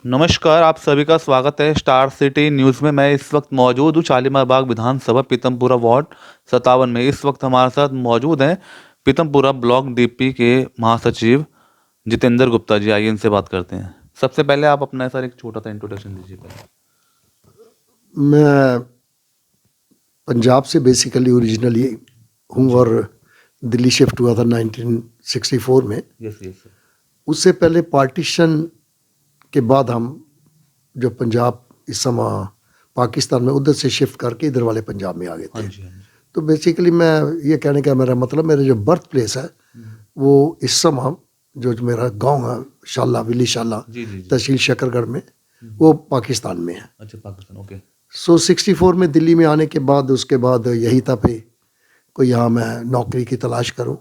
नमस्कार, आप सभी का स्वागत है स्टार सिटी न्यूज़ में। मैं इस वक्त मौजूद हूँ शालीमार बाग विधानसभा पीतमपुरा वार्ड 57 में। इस वक्त हमारे साथ मौजूद हैं पीतमपुरा ब्लॉक डीपी के महासचिव जितेंद्र गुप्ता जी। आइए इनसे बात करते हैं। सबसे पहले आप अपना सर एक छोटा सा इंट्रोडक्शन दीजिए पहले। मैं पंजाब से बेसिकली ओरिजिनली हूँ और दिल्ली शिफ्ट हुआ था 1964 में। Yes yes sir. उससे पहले पार्टीशन के बाद हम जो पंजाब इस समय पाकिस्तान में उधर से शिफ्ट करके इधर वाले पंजाब में आ गए हाँ थे। जी हाँ जी। तो बेसिकली मैं ये कहने का मेरा मतलब मेरा जो बर्थ प्लेस है वो इस समय जो मेरा गांव है शाला विली शाला जी जी जी। तहसील शकरगढ़ में वो पाकिस्तान में है। अच्छा, पाकिस्तान, ओके। सो 64 में दिल्ली में आने के बाद उसके बाद यही था पे कोई यहाँ मैं नौकरी की तलाश करूँ।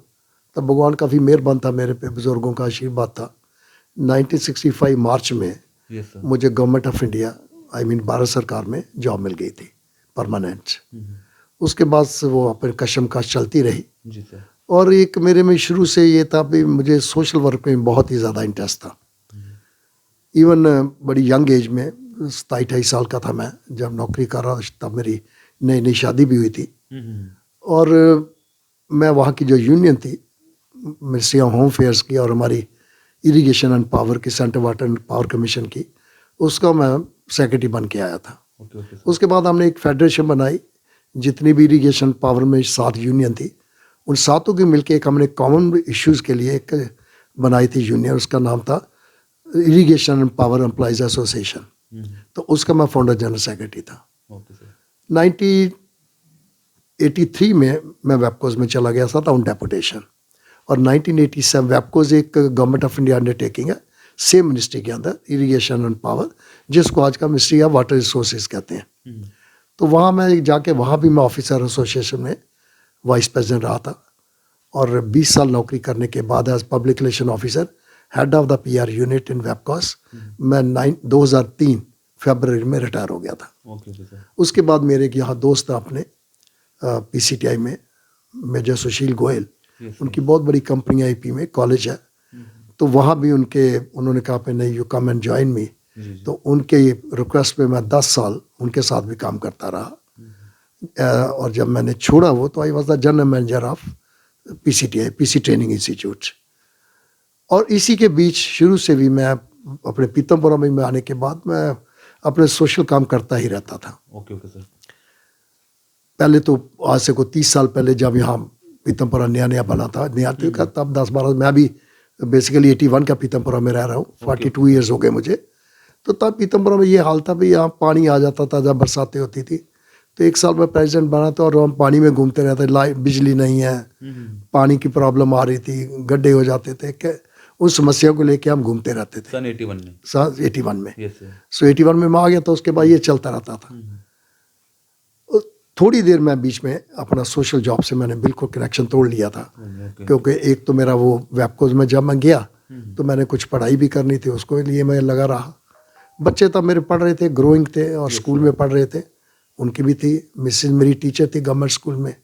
तब भगवान काफ़ी मेहरबान था मेरे पे, बुज़ुर्गों का आशीर्वाद था। 1965 मार्च में यस सर। मुझे गवर्नमेंट ऑफ इंडिया भारत सरकार में जॉब मिल गई थी परमानेंट। उसके बाद से वो अपने कशमकश चलती रही। जी सर। और एक मेरे में शुरू से ये था भी मुझे सोशल वर्क में बहुत ही ज़्यादा इंटरेस्ट था। इवन बड़ी यंग एज में 27-28 साल का था मैं जब नौकरी कर रहा, तब मेरी नई नई शादी भी हुई थी। और मैं वहाँ की जो यूनियन थी मिनिस्ट्री ऑफ होम अफेयर्स की और हमारी इरिगेशन एंड पावर की central water and power commission की, उसका मैं सेक्रेटरी बन के आया था। उसके बाद हमने एक फेडरेशन बनाई, जितनी भी इरिगेशन पावर में 7 यूनियन थी उन 7 की मिलके एक हमने कॉमन इश्यूज़ के लिए एक बनाई थी यूनियन। उसका नाम था irrigation and power employees association. तो उसका मैं फाउंडर जनरल सेक्रेटरी था। 1983 में मैं वेबकोज में चला गया था ऑन डेपुटेशन। और 1987 वेबकोज एक गवर्नमेंट ऑफ इंडिया अंडरटेकिंग है सेम मिनिस्ट्री के अंदर, इरिगेशन एंड पावर, जिसको आज का मिनिस्ट्री ऑफ वाटर रिसोर्सेज कहते हैं। तो वहाँ मैं जाके वहाँ भी मैं ऑफिसर एसोसिएशन में वाइस प्रेसिडेंट रहा था। और 20 साल नौकरी करने के बाद as public relation officer head of the PR unit in वेबकॉस मैं 2003 फरवरी में रिटायर हो गया था। उसके बाद मेरे यहाँ दोस्त अपने पीसीटीआई में मेजर सुशील गोयल, उनकी बहुत बड़ी कंपनी आईपी में कॉलेज है, तो वहाँ भी उन्होंने कहा पे नहीं you come and join me. तो उनके रिक्वेस्ट पे मैं 10 साल उनके साथ भी काम करता रहा। और जब मैंने छोड़ा वो तो I was the general manager of PCTI, PC training institute. और इसी के बीच शुरू से भी मैं अपने पीतमपुरा में आने के बाद मैं अपने सोशल काम करता ही रहता था। Okay sir. पहले तो आज से को 30 साल पहले जब यहाँ पीतमपुरा नया बना था, नया का तब 10-12 मैं भी बेसिकली 81 का पीतमपुरा में रह रहा हूँ। 42 ईयर्स हो गए मुझे। तो तब पीतमपुरा में ये हाल था भी यहाँ पानी आ जाता था जब बरसातें होती थी। तो एक साल में प्रेसिडेंट बना था और हम पानी में घूमते रहते, लाइट बिजली नहीं है, पानी की प्रॉब्लम आ रही थी, गड्ढे हो जाते थे, उन समस्याओं को लेके हम घूमते रहते थे। सन 81 में। सन 81 में। Yes sir. सो 81 में मैं आ गया तो उसके बाद ये चलता रहता था। थोड़ी देर मैं बीच में अपना सोशल जॉब से मैंने बिल्कुल कनेक्शन तोड़ लिया था। क्योंकि एक तो मेरा वो वेबकोज में जब मैं गया तो मैंने कुछ पढ़ाई भी करनी थी, उसको लिए मैं लगा रहा। बच्चे तब मेरे पढ़ रहे थे, ग्रोइंग थे और स्कूल में पढ़ रहे थे, उनकी भी थी। मिसेज मेरी टीचर थी गवर्नमेंट स्कूल में।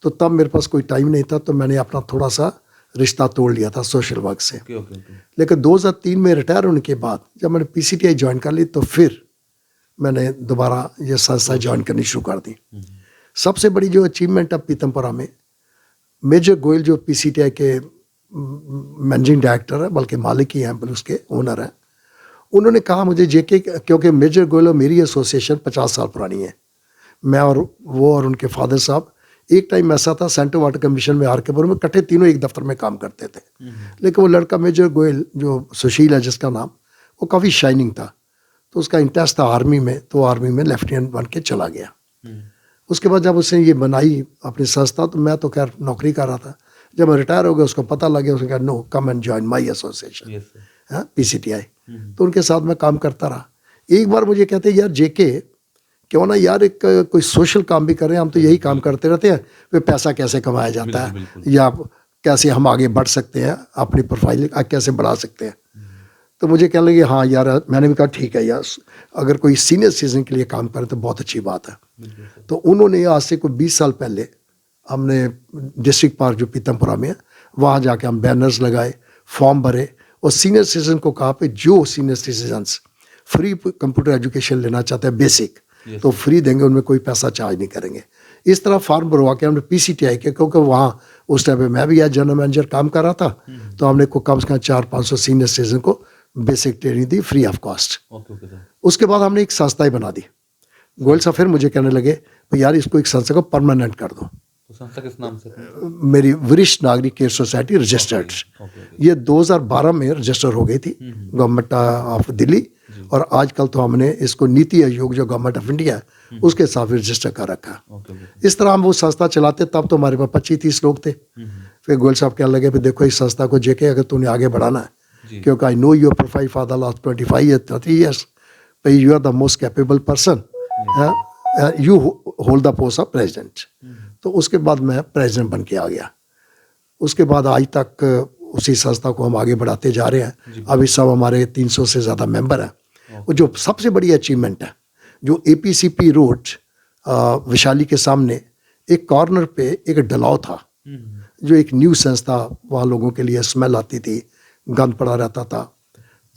तो तब मेरे पास कोई टाइम नहीं था, तो मैंने अपना थोड़ा सा रिश्ता तोड़ लिया था सोशल वर्क से। लेकिन 2003 में रिटायर होने के बाद जब मैंने पीसीटीआई ज्वाइन कर ली तो फिर मैंने दोबारा ये संस्था ज्वाइन करनी शुरू कर दी। सबसे बड़ी जो अचीवमेंट अब पीतमपुरा में, मेजर गोयल जो पीसीटीआई के मैनेजिंग डायरेक्टर है, बल्कि मालिक ही हैं, उसके ओनर हैं, उन्होंने कहा मुझे जेके, क्योंकि मेजर गोयल और मेरी एसोसिएशन 50 साल पुरानी है, मैं और वो और उनके फादर साहब, एक टाइम ऐसा था सेंट्रल वाटर कमीशन में आरकेपुर में इकट्ठे तीनों एक दफ्तर में काम करते थे। लेकिन वो लड़का मेजर गोयल जो सुशील है जिसका नाम, वो काफ़ी शाइनिंग था, तो उसका इंटरेस्ट था आर्मी में, तो आर्मी में लेफ्टिनेंट बन के चला गया। उसके बाद जब उसने ये बनाई अपनी संस्था, तो मैं तो खैर नौकरी कर रहा था। जब मैं रिटायर हो गया उसको पता लग गया, उसने कहा no come and join my association, PCTI. तो उनके साथ मैं काम करता रहा। एक बार मुझे कहते यार जेके क्यों ना यार एक कोई सोशल काम भी करें, हम तो यही काम करते रहते हैं, वे पैसा कैसे कमाया जाता है या कैसे हम आगे बढ़ सकते हैं, अपनी प्रोफाइल कैसे बढ़ा सकते हैं। तो मुझे कहने लगे हाँ यार, मैंने भी कहा ठीक है यार, अगर कोई सीनियर सिटीजन के लिए काम करे तो बहुत अच्छी बात है। तो उन्होंने आज से कोई 20 साल पहले हमने डिस्ट्रिक्ट पार्क जो पीतमपुरा में है, वहाँ जाके हम बैनर्स लगाए, फॉर्म भरे और सीनियर सिटीजन को कहा पे जो senior citizens free computer education लेना चाहते हैं बेसिक, तो फ्री देंगे, उनमें कोई पैसा चार्ज नहीं करेंगे। इस तरह फॉर्म भरवा के हमने PCTI के, क्योंकि वहाँ उस टाइम पे मैं भी आज जनरल मैनेजर काम कर रहा था, तो हमने को कम से कम 400-500 सीनियर सिटीजन को basic training the free of cost. उसके बाद हमने एक संस्था ही बना दी। गोयल साहब फिर मुझे कहने लगे भाई यार इसको एक संस्था को परमानेंट कर दो। तो संस्था किस नाम से? मेरी वरिष्ठ नागरिक केयर सोसाइटी रजिस्टर्ड, ये 2012 में रजिस्टर हो गई थी गवर्नमेंट ऑफ दिल्ली, और आजकल तो हमने इसको नीति आयोग जो गवर्नमेंट ऑफ इंडिया है उसके साथ रजिस्टर कर रखा। इस तरह हम वो संस्था चलाते, तब तो हमारे पास 25-30 लोग थे। फिर गोयल साहब कहने लगे फिर देखो इस संस्था को जेके अगर तूने आगे बढ़ाना है, क्योंकि I know your profile for the last 25-30 years, you are the most capable person, you hold the post of president. तो उसके बाद मैं प्रेसिडेंट बन के आ गया। उसके बाद आज तक उसी संस्था को हम आगे बढ़ाते जा रहे हैं। अभी सब हमारे 300 से ज़्यादा मेंबर हैं। और जो सबसे बड़ी अचीवमेंट है, जो APCP रोड विशाली के सामने एक कॉर्नर पे एक डलाव था, जो एक न्यू संस्था, वहाँ लोगों के लिए स्मेल आती थी, गंद पड़ा रहता था,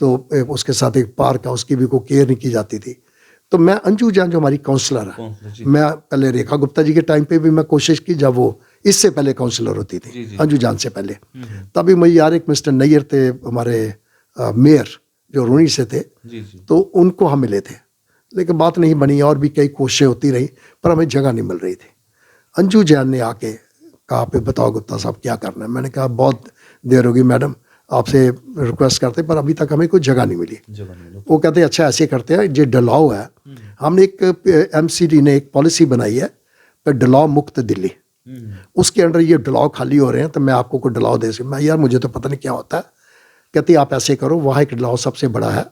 तो उसके साथ एक पार्क है, उसकी भी कोई केयर नहीं की जाती थी। तो मैं अंजू जान जो हमारी काउंसलर है, मैं पहले रेखा गुप्ता जी के टाइम पे भी मैं कोशिश की, जब वो इससे पहले काउंसलर होती थी अंजू जान से पहले, तभी मैं यार एक मिस्टर नैयर थे हमारे मेयर जो रोनी से थे, तो उनको हम मिले थे, लेकिन बात नहीं बनी और भी कई कोशिशें होती रही पर हमें जगह नहीं मिल रही थी। अंजू जैन ने आके कहा पे बताओ गुप्ता साहब क्या करना है। मैंने कहा बहुत देर होगी मैडम, आपसे रिक्वेस्ट करते पर अभी तक हमें कोई जगह नहीं मिली। वो कहते अच्छा ऐसे करते हैं, जो डलाव है, हमने एक MCD ने एक पॉलिसी बनाई है पर डलाव मुक्त दिल्ली, उसके अंडर ये डलाव खाली हो रहे हैं, तो मैं आपको कोई डलाव दे सकूँ। मैं यार मुझे तो पता नहीं क्या होता है। कहती आप ऐसे करो, वहाँ एक डलाव सबसे बड़ा है,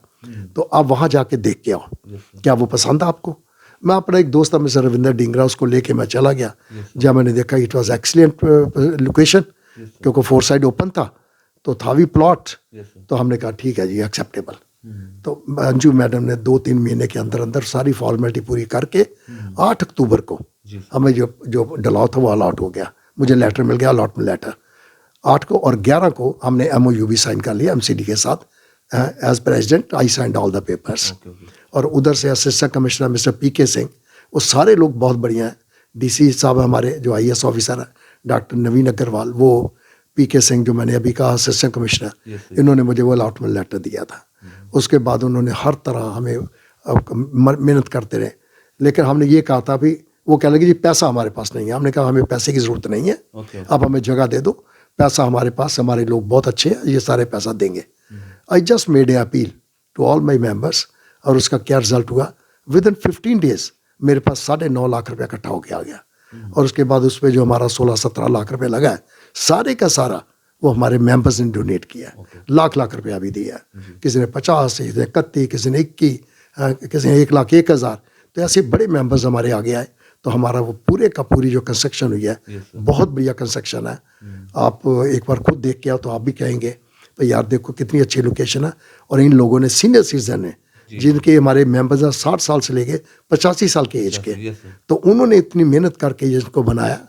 तो आप वहाँ जाके देख के आओ, क्या वो पसंद है आपको। मैं अपना एक दोस्त था मिस्टर रविंदर डिंगरा, उसको लेके मैं चला गया। जब मैंने देखा इट वॉज एक्सीलेंट लोकेशन, क्योंकि 4 साइड ओपन था, तो था भी प्लॉट, तो हमने कहा ठीक है जी एक्सेप्टेबल। तो अंजू मैडम ने 2-3 महीने के अंदर अंदर सारी फॉर्मेलिटी पूरी करके 8 अक्टूबर को हमें जो डलाव था वो अलॉट हो गया। मुझे लेटर मिल गया, अलॉटमेंट लेटर 8 को, और 11 को हमने MOU भी साइन कर लिया MCD के साथ। As president I signed all the papers. और उधर से assistant commissioner mister PK Singh, वो सारे लोग बहुत बढ़िया हैं। DC साहब हमारे जो IAS ऑफिसर है डॉक्टर नवीन अग्रवाल, वो PK सिंह जो मैंने अभी कहा असिस्टेंट कमिश्नर, इन्होंने मुझे वो अलॉटमेंट लेटर दिया था। उसके बाद उन्होंने हर तरह हमें मेहनत करते रहे, लेकिन हमने ये कहा था भी, वो कह लगे जी पैसा हमारे पास नहीं है। हमने कहा हमें पैसे की ज़रूरत नहीं है, आप हमें जगह दे दो, पैसा हमारे पास, हमारे लोग बहुत अच्छे हैं, ये सारे पैसा देंगे। I just made a appeal to all my members, और उसका क्या रिजल्ट हुआ, विद इन 15 डेज मेरे पास 9.5 लाख रुपया इकट्ठा होके आ गया। और उसके बाद उस पर जो हमारा 16-17 लाख रुपया लगा है, सारे का सारा वो हमारे मेंबर्स ने डोनेट किया है। लाख रुपया भी दिया है, किसी ने 50, किसी ने 31, किसी ने 21, किसी ने 1,01,000। तो ऐसे बड़े मेंबर्स हमारे आगे आए, तो हमारा वो पूरे का पूरी जो कंस्ट्रक्शन हुई है, बहुत बढ़िया कंस्ट्रक्शन है। आप एक बार खुद देख के आओ तो आप भी कहेंगे तो यार देखो कितनी अच्छी लोकेशन है। और इन लोगों ने, सीनियर सिटीजन है जिनके हमारे मेंबर्स हैं 60 साल से लेके 85 साल के एज के, तो उन्होंने इतनी मेहनत करके इसको बनाया,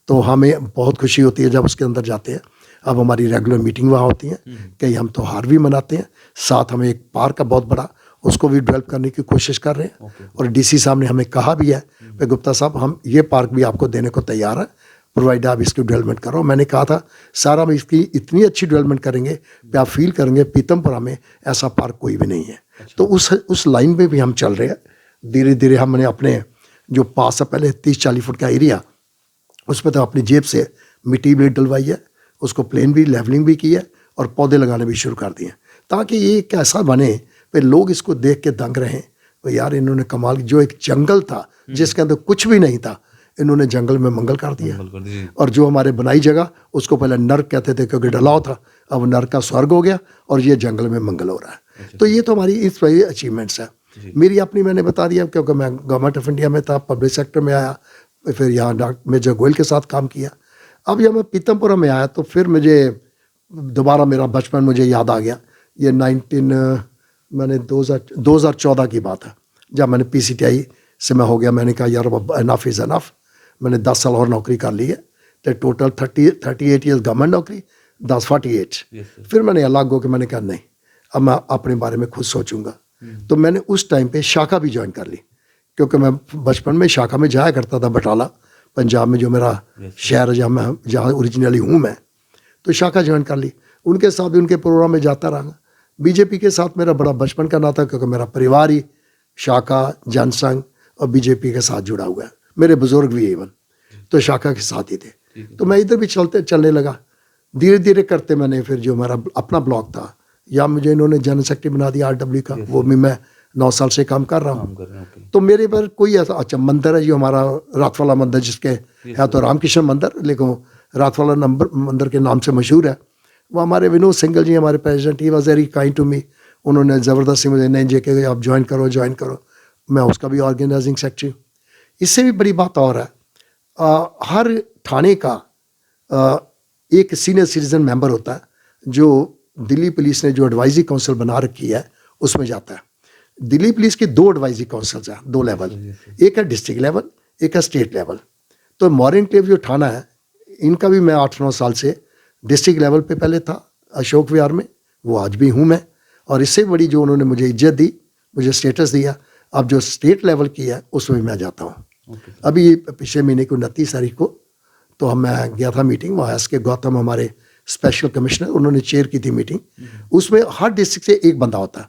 तो हमें बहुत खुशी होती है जब उसके अंदर जाते हैं। अब हमारी रेगुलर मीटिंग वहाँ होती हैं, कई हम त्योहार भी मनाते हैं, साथ हमें एक पार्क का बहुत बड़ा, उसको भी डेवलप करने की कोशिश कर रहे हैं। और DC साहब ने हमें कहा भी है कि गुप्ता साहब हम ये पार्क भी आपको देने को तैयार है, प्रोवाइड आप इसकी डेवलपमेंट करो। मैंने कहा था सर हम इसकी इतनी अच्छी डेवलपमेंट करेंगे कि आप फील करेंगे पीतमपुरा में ऐसा पार्क कोई भी नहीं है। तो उस लाइन पे भी हम चल रहे हैं। धीरे धीरे हमने अपने जो पास है पहले 30-40 फुट का एरिया, उस पर तो अपनी जेब से मिट्टी भी डलवाई है, उसको प्लेन भी लेवलिंग भी की है, और पौधे लगाने भी शुरू कर दिए, ताकि ये एक ऐसा बने कि लोग इसको देख के दंग रहें। तो यार इन्होंने कमाल, जो एक जंगल था जिसके अंदर कुछ भी नहीं था, इन्होंने जंगल में मंगल कर दिया। और जो हमारे बनाई जगह उसको पहले नर्क कहते थे क्योंकि डलाव था, अब नर्क का स्वर्ग हो गया और ये जंगल में मंगल हो रहा है। तो ये तो हमारी इस अचीवमेंट्स है। मेरी अपनी मैंने बता दिया, क्योंकि मैं गवर्नमेंट ऑफ इंडिया में था, पब्लिक सेक्टर में आया, फिर यहाँ डॉक्टर मेजर गोयल के साथ काम किया। अब जब मैं पीतमपुरा में आया तो फिर मुझे दोबारा मेरा बचपन मुझे याद आ गया। ये 2014 की बात है, जब मैंने PCTI से मैं हो गया। मैंने कहा यार इनफ इज़ इनफ, मैंने 10 साल और नौकरी कर ली है, तो टोटल 38 ईयर्स गवर्नमेंट नौकरी, 48। फिर मैंने अलग हो के मैंने कहा नहीं, अब मैं अपने बारे में खुद सोचूंगा। तो मैंने उस टाइम पे शाखा भी ज्वाइन कर ली, क्योंकि मैं बचपन में शाखा में जाया करता था, बटाला पंजाब में जो मेरा शहर जहाँ ओरिजिनली हूँ मैं, तो शाखा ज्वाइन कर ली। उनके साथ भी उनके प्रोग्राम में जाता रहा। बीजेपी के साथ मेरा बड़ा बचपन का नाता, क्योंकि मेरा परिवार ही शाखा, जनसंघ और बीजेपी के साथ जुड़ा हुआ है। मेरे बुजुर्ग भी इवन तो शाखा के साथ ही थे। तो मैं इधर भी चलने लगा। धीरे धीरे करते मैंने फिर जो मेरा अपना ब्लॉक था, या मुझे इन्होंने जनरल सेक्रेटरी बना दिया RW का, वो भी मैं 9 साल से काम कर रहा हूँ। तो मेरे पर कोई ऐसा, अच्छा मंदिर है जो हमारा रात वाला मंदिर, जिसके है तो रामकृष्ण मंदिर, लेकिन रात वाला मंदिर के नाम से मशहूर है। वो हमारे विनोद सिंघल जी, हमारे president, he was very kind to me. उन्होंने ज़बरदस्ती मुझे नहीं जे के आप ज्वाइन करो। मैं उसका भी ऑर्गेनाइजिंग सेक्रेटरी। इससे भी बड़ी बात और है, हर थाने का एक सीनियर सिटीजन मेंबर होता है, जो दिल्ली पुलिस ने जो एडवाइजरी काउंसिल बना रखी है उसमें जाता है। दिल्ली पुलिस के 2 एडवाइजरी काउंसिल्स हैं, 2 लेवल, एक है डिस्ट्रिक्ट लेवल, एक है स्टेट लेवल। तो मॉरिन क्लेव जो थाना है, इनका भी मैं 8-9 साल से डिस्ट्रिक्ट लेवल पे पहले था अशोक विहार में, वो आज भी हूँ मैं। और इससे बड़ी जो उन्होंने मुझे इज्जत दी, मुझे स्टेटस दिया, अब जो स्टेट लेवल की है उसमें मैं जाता हूँ। अभी पिछले महीने की 29 तारीख को तो मैं गया था मीटिंग, वहाँ एस के गौतम हमारे स्पेशल कमिश्नर, उन्होंने चेयर की थी मीटिंग। उसमें हर डिस्ट्रिक्ट से एक बंदा होता है।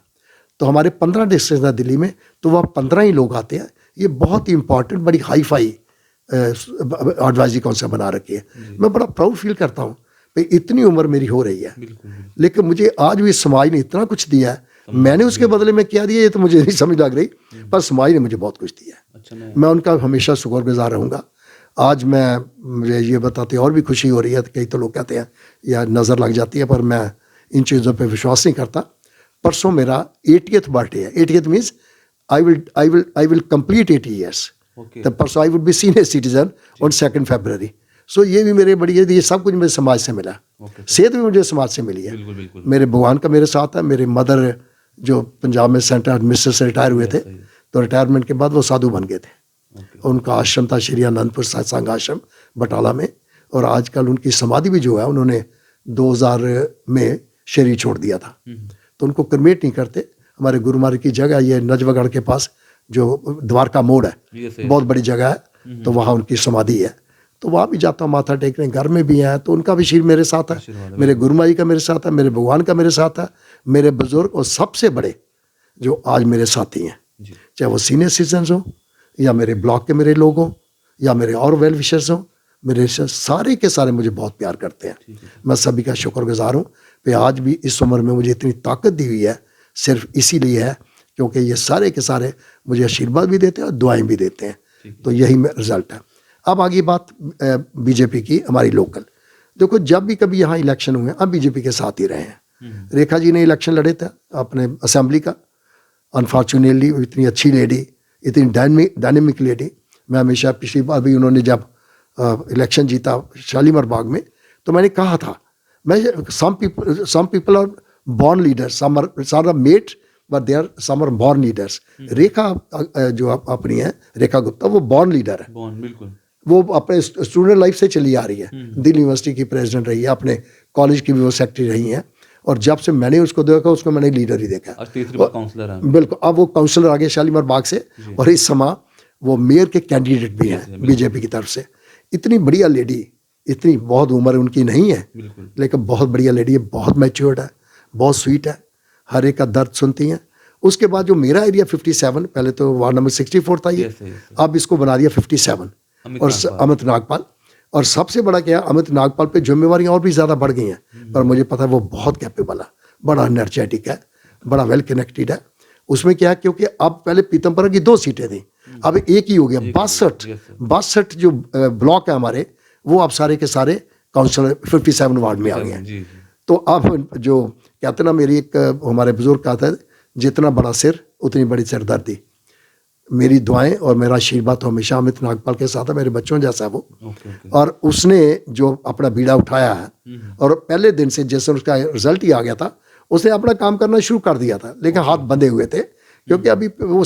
तो हमारे 15 डिस्ट्रिक्ट हैं दिल्ली में, तो वह 15 ही लोग आते हैं। ये बहुत ही इंपॉर्टेंट, बड़ी हाई फाई एडवाइजरी काउंसिल बना रखी है। मैं बड़ा प्राउड फील करता हूँ भाई, इतनी उम्र मेरी हो रही है, लेकिन मुझे आज भी समाज ने इतना कुछ दिया है। मैंने उसके बदले में क्या दिया ये तो मुझे नहीं समझ लग रही, पर समाज ने मुझे बहुत कुछ दिया है। मैं उनका हमेशा शुक्रगुजार रहूँगा। आज मुझे ये बताते और भी खुशी हो रही है। कई तो लोग कहते हैं या नज़र लग जाती है, पर मैं इन चीज़ों पे विश्वास नहीं करता। परसों मेरा 80th बर्थडे है। 80th means I will complete 80 years। तो परसों I would be senior citizen on 2 February। सो ये भी मेरे बड़ी है, ये सब कुछ मुझे समाज से मिला। सेहत भी मुझे समाज से मिली है। बिल्कुल। मेरे भगवान का मेरे साथ है। मेरे मदर जो पंजाब में सेंट्रल एडमिनिस्ट्रेटर से रिटायर हुए थे, तो रिटायरमेंट के बाद वो साधु बन गए थे। उनका आश्रम था श्री आनंदपुर सत्संग आश्रम बटाला में, और आजकल उनकी समाधि भी जो है, उन्होंने 2000 में शरीर छोड़ दिया था, तो उनको क्रिमेट नहीं करते। हमारे गुरु महाराज की जगह ये नजवगढ़ के पास जो द्वारका मोड़ है, बहुत बड़ी जगह है, तो वहाँ उनकी समाधि है। तो वहाँ भी जाता हूँ माथा टेकने। घर में भी है तो उनका भी शीर मेरे साथ है, मेरे गुरु महाराज का मेरे साथ है, मेरे भगवान का मेरे साथ है, मेरे बुजुर्ग और सबसे बड़े जो आज मेरे साथी हैं, चाहे वो सीनियर सिटीजन हो, या मेरे ब्लॉक के मेरे लोग हों, या मेरे और वेल विशर्स हों, मेरे सारे के सारे मुझे बहुत प्यार करते हैं। मैं सभी का शुक्रगुजार हूँ कि आज भी इस उम्र में मुझे इतनी ताकत दी हुई है, सिर्फ इसीलिए है क्योंकि ये सारे के सारे मुझे आशीर्वाद भी देते हैं और दुआएं भी देते हैं। तो यही रिजल्ट है। अब आगे बात बीजेपी की, हमारी लोकल। देखो, जब भी कभी यहाँ इलेक्शन हुए, अब बीजेपी के साथ ही रहे हैं। रेखा जी ने इलेक्शन लड़े थे अपने असेंबली का। अनफॉर्चुनेटली इतनी अच्छी लेडी, इतनी डायनेमिक लेडी। मैं हमेशा पिछली बार भी उन्होंने जब इलेक्शन जीता शालीमार बाग में, तो मैंने कहा था, मैं some people are born leaders, some are made but they are some are born leaders. Rekha जो अपनी है, रेखा गुप्ता, वो बॉर्न लीडर है। बिल्कुल। वो अपने स्टूडेंट लाइफ से चली आ रही है। दिल्ली यूनिवर्सिटी की प्रेसिडेंट रही है, अपने कॉलेज की भी वो सेक्रेटरी रही हैं, और जब से मैंने उसको देखा, उसको मैंने लीडर ही देखा। काउंसलर है। बिल्कुल। अब वो काउंसलर आगे शालीमार बाग से, और इस समय वो मेयर के कैंडिडेट भी हैं बीजेपी की तरफ से। इतनी बढ़िया लेडी, इतनी बहुत उम्र उनकी नहीं है, लेकिन बहुत बढ़िया लेडी है, बहुत मैच्योर्ड है, बहुत स्वीट है, हर एक का दर्द सुनती हैं। उसके बाद जो मेरा एरिया 57, पहले तो वार्ड नंबर 64 था ये, अब इसको बना दिया 57, और अमित नागपाल। और सबसे बड़ा क्या, अमित नागपाल पे जिम्मेवारियां और भी ज़्यादा बढ़ गई हैं, पर मुझे पता है वो बहुत कैपेबल है, बड़ा एनर्जेटिक है, बड़ा वेल कनेक्टेड है। उसमें क्या है, क्योंकि अब पहले पीतमपुरा की 2 सीटें थी, अब एक ही हो गया। 62 जो ब्लॉक है हमारे, वो अब सारे के सारे काउंसिलर 57 वार्ड में आ गए हैं। तो अब जो कहते ना, मेरी एक हमारे बुजुर्ग कहता है, जितना बड़ा सिर उतनी बड़ी सिरदर्दी। मेरी दुआएं और मेरा आशीर्वाद तो हमेशा अमित नागपाल के साथ है, मेरे बच्चों जैसा है वो। और उसने जो अपना बीड़ा उठाया है, और पहले दिन से जैसे उसका रिजल्ट ही आ गया था, उसने अपना काम करना शुरू कर दिया था, लेकिन हाथ बंधे हुए थे, क्योंकि अभी वो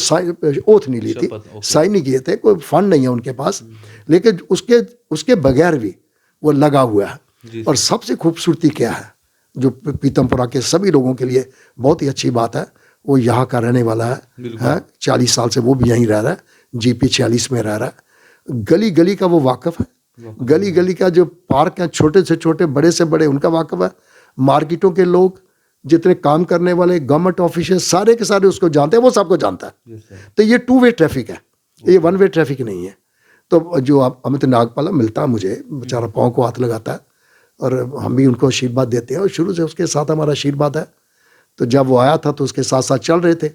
ओथ नहीं ली थी, साइन नहीं किए थे, कोई फंड नहीं है उनके पास, लेकिन उसके बगैर भी वो लगा हुआ है। और सबसे खूबसूरती क्या है, जो पीतमपुरा के सभी लोगों के लिए बहुत ही अच्छी बात है, वो यहाँ का रहने वाला है 40 साल से वो भी यहीं रह रहा है, GP 46 में रह रहा है। गली गली का वो वाकिफ है, गली गली का जो पार्क है, छोटे से छोटे बड़े से बड़े, उनका वाकिफ है। मार्केटों के लोग, जितने काम करने वाले गवर्नमेंट ऑफिसर, सारे के सारे उसको जानते हैं, वो सबको जानता है। तो ये 2 वे ट्रैफिक है, ये 1 वे ट्रैफिक नहीं है। तो जो अमित नागपाल मिलता मुझे, बेचारा पाँव को हाथ लगाता है और हम भी उनको आशीर्वाद देते हैं, और शुरू से उसके साथ हमारा आशीर्वाद है। तो जब वो आया था तो उसके साथ साथ चल रहे थे।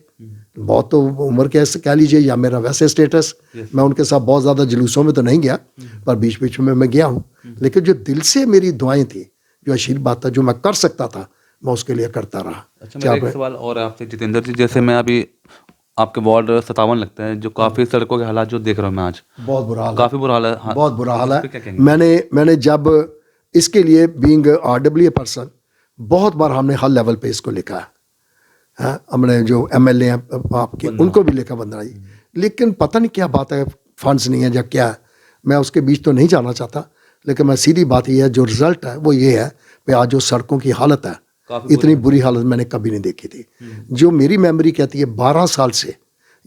बहुत तो उम्र के कह लीजिए या मेरा वैसे स्टेटस, मैं उनके साथ बहुत ज़्यादा जुलूसों में तो नहीं गया, पर बीच बीच में मैं गया हूँ। लेकिन जो दिल से मेरी दुआएं थी, जो आशीर्वाद था, जो मैं कर सकता था, मैं उसके लिए करता रहा। अच्छा, मेरा एक सवाल और है आपसे जितेंद्र जी, जैसे मैं अभी आपके वार्ड 57 लगता है, जो काफ़ी सड़कों के हालात जो देख रहा हूँ मैं आज, बहुत बुरा हाल है, काफ़ी बुरा हाल है। हाँ, बहुत बुरा हाल इस पे क्या है। कहेंगे? मैंने जब इसके लिए बीइंग RWA पर्सन, बहुत बार हमने हर लेवल पे इसको लिखा है। हमने जो MLA हैं आपके, उनको भी लिखा वंदना जी, लेकिन पता नहीं क्या बात है, फंड्स नहीं है या क्या है, मैं उसके बीच तो नहीं जाना चाहता। लेकिन मैं सीधी बात ये है, जो रिजल्ट है वो ये है कि आज जो सड़कों की हालत है, इतनी बुरी हालत मैंने कभी नहीं देखी थी। जो मेरी मेमोरी कहती है 12 साल से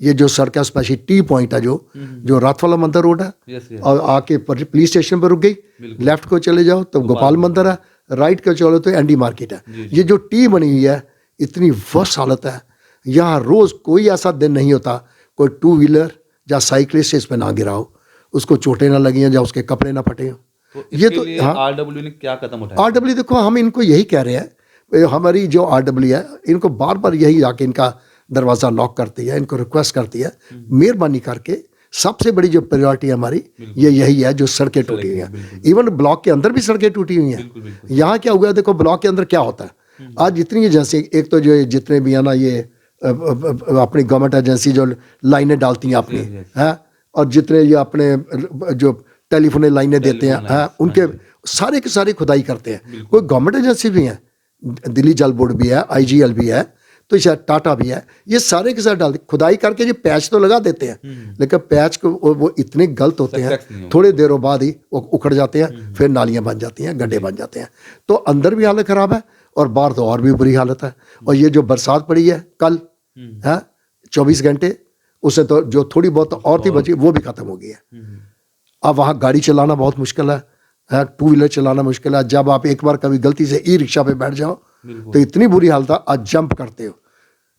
ये जो सड़क है, स्पेशली टी पॉइंट है, जो रात वाला मंदिर रोड है, और आके पुलिस स्टेशन पर रुक गई, लेफ्ट को चले जाओ तो गोपाल मंदिर है, राइट को चलो तो एनडी मार्केट है। ये जो टी बनी हुई है, इतनी वर्स्ट हालत है। यहाँ रोज कोई ऐसा दिन नहीं होता कोई 2 व्हीलर या साइकिलिस्ट इस पे ना गिरा हो, उसको चोटें ना लगी हैं या उसके कपड़े ना फटे हो। तो ये तो RWA ने क्या कदम उठाया? RWA देखो, हम इनको यही कह रहे हैं, हमारी जो RWA है, इनको बार बार यही आके इनका दरवाज़ा नॉक करती है, इनको रिक्वेस्ट करती है, मेहरबानी करके सबसे बड़ी जो प्रायोरिटी हमारी ये यही है, जो सड़कें टूटी हुई हैं। इवन ब्लॉक के अंदर भी सड़कें टूटी हुई हैं। यहाँ क्या हुआ, देखो ब्लॉक के अंदर क्या होता है आज, जितनी एजेंसी, एक तो जो जितने भी है ना, ये अपनी गवर्नमेंट एजेंसी जो लाइनें डालती हैं अपनी, हैं, और जितने ये अपने जो टेलीफोन लाइनें देते हैं, उनके सारे के सारे खुदाई करते हैं। कोई गवर्नमेंट एजेंसी भी है, दिल्ली जल बोर्ड भी है, IGL भी है, तो शायद टाटा भी है, ये सारे के साथ डालते, खुदाई करके ये पैच तो लगा देते हैं, लेकिन पैच को वो इतने गलत होते हैं, थोड़े देरों बाद ही वो उखड़ जाते हैं, फिर नालियां बन जाती हैं, गड्ढे बन जाते हैं। तो अंदर भी हालत खराब है और बाहर तो और भी बुरी हालत है। और ये जो बरसात पड़ी है कल, 24 घंटे, उससे तो जो थोड़ी बहुत और थी बची, वो भी खत्म हो गई है। अब वहाँ गाड़ी चलाना बहुत मुश्किल है, 2 व्हीलर चलाना मुश्किल है। जब आप एक बार कभी गलती से ई-रिक्शा पे बैठ जाओ तो इतनी बुरी हालत है, आज जंप करते हो,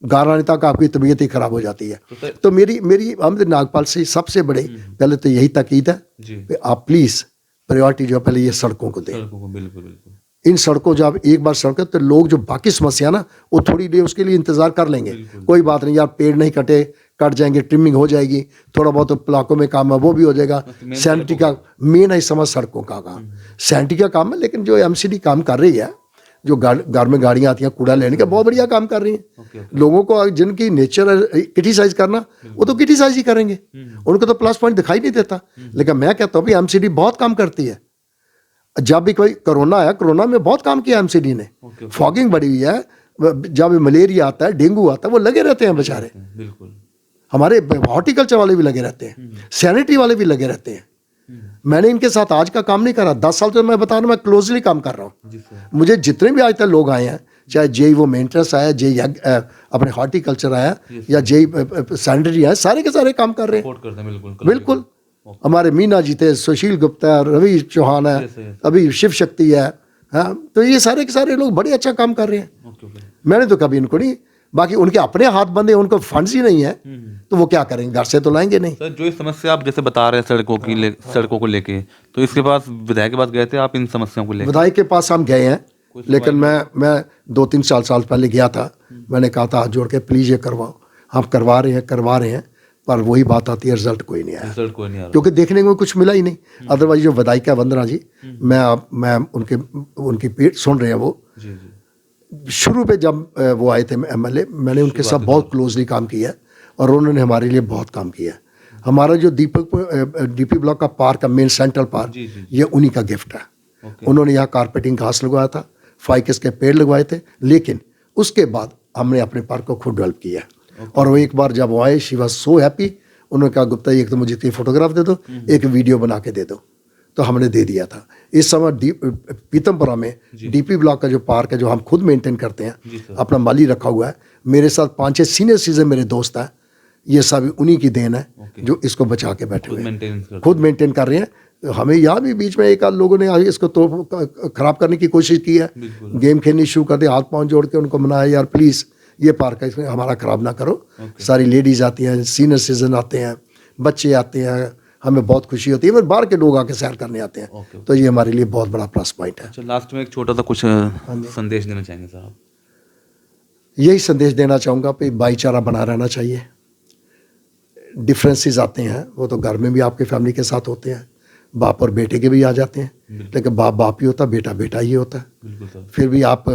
गाराने तक आपकी तबीयत ही खराब हो जाती है। तो मेरी अमित नागपाल से सबसे बड़े पहले तो यही ताकीद है कि आप प्लीज प्रायोरिटी जो पहले ये सड़कों को दें। बिल्कुल। इन सड़कों जब एक बार सड़क, तो लोग जो बाकी समस्या ना, वो थोड़ी देर उसके लिए इंतजार कर लेंगे, कोई बात नहीं यार, पेड़ नहीं कट जाएंगे, ट्रिमिंग हो जाएगी, थोड़ा बहुत प्लाकों में काम है वो भी हो जाएगा। सैनिटरी का मेन है समझ, सड़कों का काम सैनिटरी का काम है। लेकिन जो MCD काम कर रही है, जो घर में गाड़ियां आती हैं कूड़ा लेने का, बहुत बढ़िया काम कर रही हैं। लोगों को जिनकी नेचर है क्रिटिसाइज करना, वो तो क्रिटिसाइज ही करेंगे, उनको तो प्लस पॉइंट दिखाई नहीं देता। लेकिन मैं कहता हूँ MCD बहुत काम करती है। जब भी कोई कोरोना आया, कोरोना में बहुत काम किया MCD ने, फॉगिंग बढ़ी हुई है, जब मलेरिया आता है, डेंगू आता है, वो लगे रहते हैं बेचारे। बिल्कुल, हमारे हॉर्टिकल्चर वाले भी लगे रहते हैं, सैनिटरी वाले भी लगे रहते हैं। मैंने इनके साथ आज का काम नहीं करा, 10 साल तो मैं बता रहा हूँ, मैं क्लोजली काम कर रहा हूँ। मुझे जितने भी आज तक लोग आए हैं, चाहे JE वो मेंटेनेंस आया, JE अपने हॉर्टिकल्चर आया, या JE सैनिटरी आया, सारे के सारे काम कर रहे हैं। बिल्कुल, हमारे मीना जी थे, सुशील गुप्ता, रवि चौहान है, अभी शिव शक्ति है, हाँ, तो ये सारे के सारे लोग बड़े अच्छा काम कर रहे हैं। मैंने तो कभी इनको नहीं, बाकी उनके अपने हाथ बंधे, उनको फंड्स ही नहीं है, तो वो क्या करेंगे, घर से तो लाएंगे नहीं। सर, जो ये समस्या आप जैसे बता रहे हैं सड़कों को लेके, तो इसके पास विधायक के पास गए थे आप इन समस्याओं को लेकर? विधायक के पास हम गए हैं, लेकिन मैं 2-3 साल पहले गया था। मैंने कहा था हाथ जोड़ के प्लीज ये करवाओ, हम करवा रहे हैं, पर वही बात आती है, रिजल्ट कोई नहीं आया, क्योंकि देखने को कुछ मिला ही नहीं। अदरवाइज जो विधायक है वंदना जी, मैं उनकी पीठ सुन रहे हैं, वो शुरू पे जब वो आए थे MLA, मैंने उनके साथ बहुत क्लोजली काम किया और उन्होंने हमारे लिए बहुत काम किया। हमारा जो DP ब्लॉक का पार्क है, मेन सेंट्रल पार्क, ये उन्हीं का गिफ्ट है। उन्होंने यहाँ कारपेटिंग घास लगवाया था, फाइकस के पेड़ लगवाए थे, लेकिन उसके बाद हमने अपने पार्क को खुद डेवलप किया। और वो एक बार जब वो आए, शी वाज सो हैप्पी। उन्होंने कहा गुप्ता एक तो मुझे 3 फोटोग्राफ दे दो, एक वीडियो बना के दे दो। तो हमने दे दिया था। इस समय पीतमपुरा में डीपी ब्लॉक का जो पार्क है, जो हम खुद मेंटेन करते हैं, अपना माली रखा हुआ है। मेरे साथ 5-6 सीनियर सिटीजन मेरे दोस्त हैं, ये सब उन्हीं की देन है जो इसको बचा के बैठे हुए हैं, खुद मेंटेन कर रहे हैं। हमें यहाँ भी बीच में एक आध लोगों ने इसको तो खराब करने की कोशिश की है, गेम खेलनी शुरू कर दी, हाथ पांव जोड़ के उनको मनाया, यार प्लीज़ ये पार्क है, इसमें हमारा खराब ना करो। सारी लेडीज़ आती हैं, सीनियर सिटीजन आते हैं, बच्चे आते हैं, हमें बहुत खुशी होती है। फिर बाहर के लोग आके सैर करने आते हैं, तो ये हमारे लिए बहुत बड़ा प्लस पॉइंट है। अच्छा, लास्ट में एक छोटा सा कुछ संदेश देना चाहेंगे साहब? यही संदेश देना चाहूँगा कि भाईचारा बना रहना चाहिए। डिफरेंसेस आते हैं, वो तो घर में भी आपके फैमिली के साथ होते हैं, बाप और बेटे के भी आ जाते हैं, लेकिन बाप बाप ही होता, बेटा बेटा ही होता है। फिर भी आप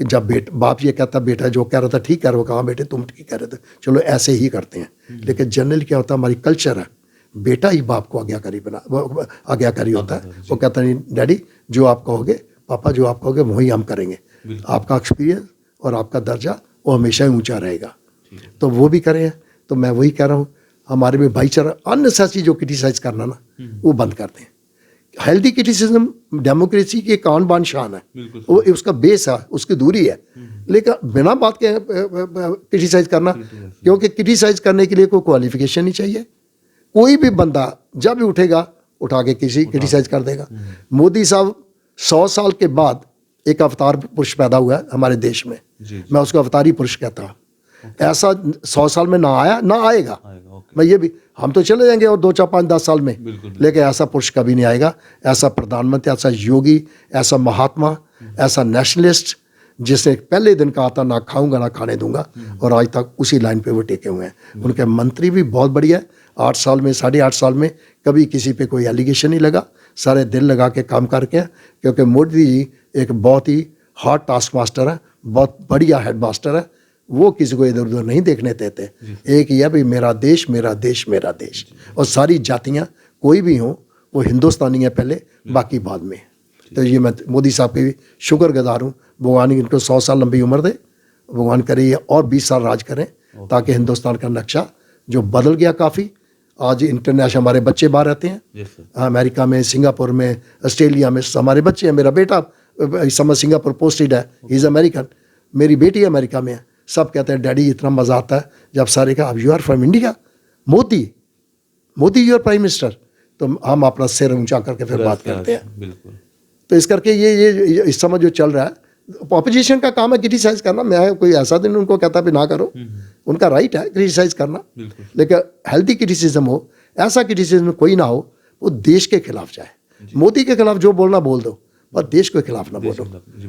जब बाप ये कहता बेटा जो कह रहा था ठीक कह रहे हो, कहाँ बेटे तुम ठीक कह रहे थे, चलो ऐसे ही करते हैं। लेकिन जनरली क्या होता है, हमारी कल्चर है, बेटा ही बाप को आज्ञाकारी होता है। वो कहता नहीं डैडी जो आप कहोगे, पापा जो आप कहोगे वही हम करेंगे। आपका एक्सपीरियंस और आपका दर्जा वो हमेशा ही ऊंचा रहेगा, तो वो भी करें। तो मैं वही कह रहा हूँ, हमारे में भाईचारा, अननेसेसरी जो क्रिटिसाइज करना ना वो बंद करते हैं। हेल्दी क्रिटिसिज्म डेमोक्रेसी की कान बान शान है, वो उसका बेस है, उसकी दूरी है। लेकिन बिना बात के क्रिटिसाइज करना, क्योंकि क्रिटिसाइज करने के लिए कोई क्वालिफिकेशन नहीं चाहिए। कोई भी बंदा जब भी उठेगा उठा के किसी क्रिटिसाइज कर देगा। मोदी साहब 100 साल के बाद एक अवतार पुरुष पैदा हुआ है हमारे देश में, मैं उसको अवतारी पुरुष कहता हूँ। ऐसा 100 साल में ना आया ना आएगा। मैं ये भी, हम तो चले जाएंगे और 2, 4, 5, 10 साल में, लेकिन ऐसा पुरुष कभी नहीं आएगा। ऐसा प्रधानमंत्री, ऐसा योगी, ऐसा महात्मा, ऐसा नेशनलिस्ट, जिसने पहले दिन कहा था ना खाऊंगा ना खाने दूंगा, और आज तक उसी लाइन पे वो टेके हुए हैं। उनके मंत्री भी बहुत बढ़िया है। 8 साल में, 8.5 साल में कभी किसी पे कोई एलिगेशन नहीं लगा, सारे दिल लगा के काम करके, क्योंकि मोदी जी एक बहुत ही हार्ड टास्क मास्टर है, बहुत बढ़िया हेड मास्टर है। वो किसी को इधर उधर नहीं देखने देते। एक ही है भाई, मेरा देश मेरा देश मेरा देश, और सारी जातियाँ कोई भी हों वो हिंदुस्तानी है पहले, बाकी बाद में। तो ये मैं मोदी साहब के शुक्रगुजार हूँ। भगवान इनको 100 साल लंबी उम्र दे, भगवान करे ये और 20 साल राज करें, ताकि हिंदुस्तान का नक्शा जो बदल गया काफ़ी, आज इंटरनेशनल हमारे बच्चे बाहर रहते हैं, अमेरिका में, सिंगापुर में, ऑस्ट्रेलिया में हमारे बच्चे हैं। मेरा बेटा इस समय सिंगापुर पोस्टेड है, ही इज़ अमेरिकन। मेरी बेटी अमेरिका में है। सब कहते हैं डैडी इतना मज़ा आता है जब सारे का, अब you are from India, Modi you are prime minister, तो हम अपना सिर ऊंचा करके फिर बात करते हैं। बिल्कुल। तो इस करके ये इस समय जो चल रहा है, ऑपोजिशन का काम है क्रिटिसाइज करना। मैं कोई ऐसा दिन उनको कहता भी ना करो, उनका राइट है क्रिटिसाइज करना, लेकिन हेल्दी क्रिटिसिज्म हो, ऐसा क्रिटिसिज्म कोई ना हो वो देश के खिलाफ जाए। मोदी के खिलाफ जो बोलना बोल दो, पर देश के खिलाफ ना बोलो।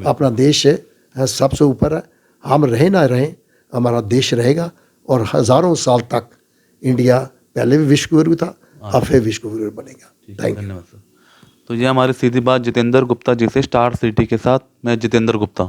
अपना देश है सबसे ऊपर है, हम रहे ना रहें, हमारा देश रहेगा, और हज़ारों साल तक इंडिया पहले भी विश्व गुरु था, अब फिर विश्व गुरु बनेगा। Thank you. तो ये हमारी सीधी बात जितेंद्र गुप्ता जी से, स्टार सिटी के साथ मैं जितेंद्र गुप्ता।